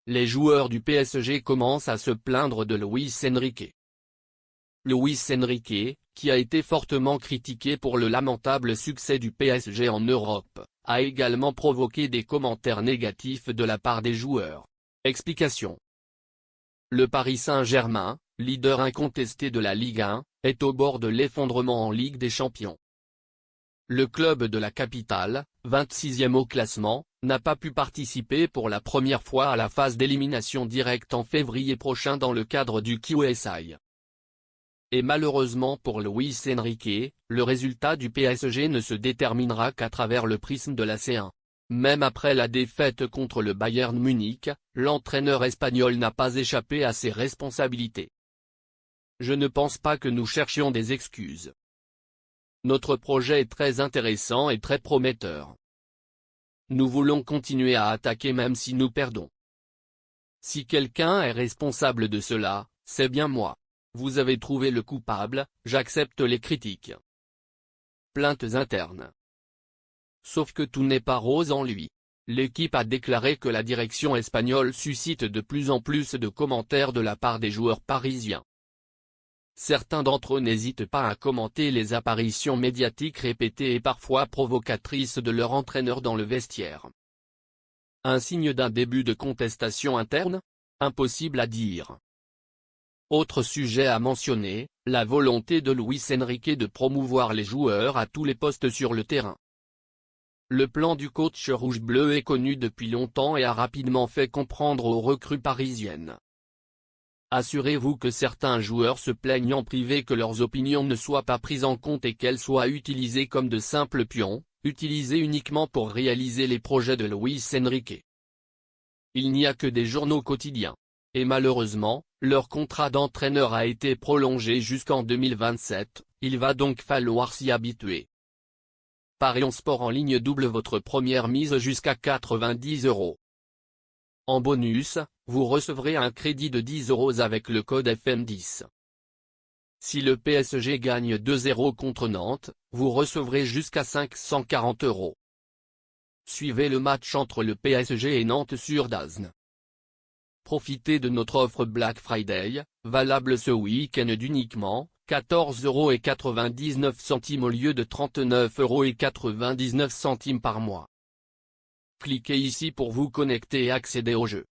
Les joueurs du PSG commencent à se plaindre de Luis Enrique. Luis Enrique, qui a été fortement critiqué pour le lamentable succès du PSG en Europe, a également provoqué des commentaires négatifs de la part des joueurs. Explication. Le Paris Saint-Germain, leader incontesté de la Ligue 1, est au bord de l'effondrement en Ligue des Champions. Le club de la capitale, 26e au classement, n'a pas pu participer pour la première fois à la phase d'élimination directe en février prochain dans le cadre du QSI. Et malheureusement pour Luis Enrique, le résultat du PSG ne se déterminera qu'à travers le prisme de la C1. Même après la défaite contre le Bayern Munich, l'entraîneur espagnol n'a pas échappé à ses responsabilités. Je ne pense pas que nous cherchions des excuses. Notre projet est très intéressant et très prometteur. Nous voulons continuer à attaquer même si nous perdons. Si quelqu'un est responsable de cela, c'est bien moi. Vous avez trouvé le coupable, j'accepte les critiques. Plaintes internes. Sauf que tout n'est pas rose en lui. L'équipe a déclaré que la direction espagnole suscite de plus en plus de commentaires de la part des joueurs parisiens. Certains d'entre eux n'hésitent pas à commenter les apparitions médiatiques répétées et parfois provocatrices de leur entraîneur dans le vestiaire. Un signe d'un début de contestation interne? Impossible à dire. Autre sujet à mentionner, la volonté de Luis Enrique de promouvoir les joueurs à tous les postes sur le terrain. Le plan du coach rouge-bleu est connu depuis longtemps et a rapidement fait comprendre aux recrues parisiennes. Assurez-vous que certains joueurs se plaignent en privé que leurs opinions ne soient pas prises en compte et qu'elles soient utilisées comme de simples pions, utilisés uniquement pour réaliser les projets de Luis Enrique. Il n'y a que des journaux quotidiens. Et malheureusement, leur contrat d'entraîneur a été prolongé jusqu'en 2027, il va donc falloir s'y habituer. Parions sport en ligne double votre première mise jusqu'à 90 €. En bonus, vous recevrez un crédit de 10 € avec le code FM10. Si le PSG gagne 2-0 contre Nantes, vous recevrez jusqu'à 540 €. Suivez le match entre le PSG et Nantes sur DAZN. Profitez de notre offre Black Friday, valable ce week-end d'uniquement 14,99 € au lieu de 39,99 € par mois. Cliquez ici pour vous connecter et accéder au jeu.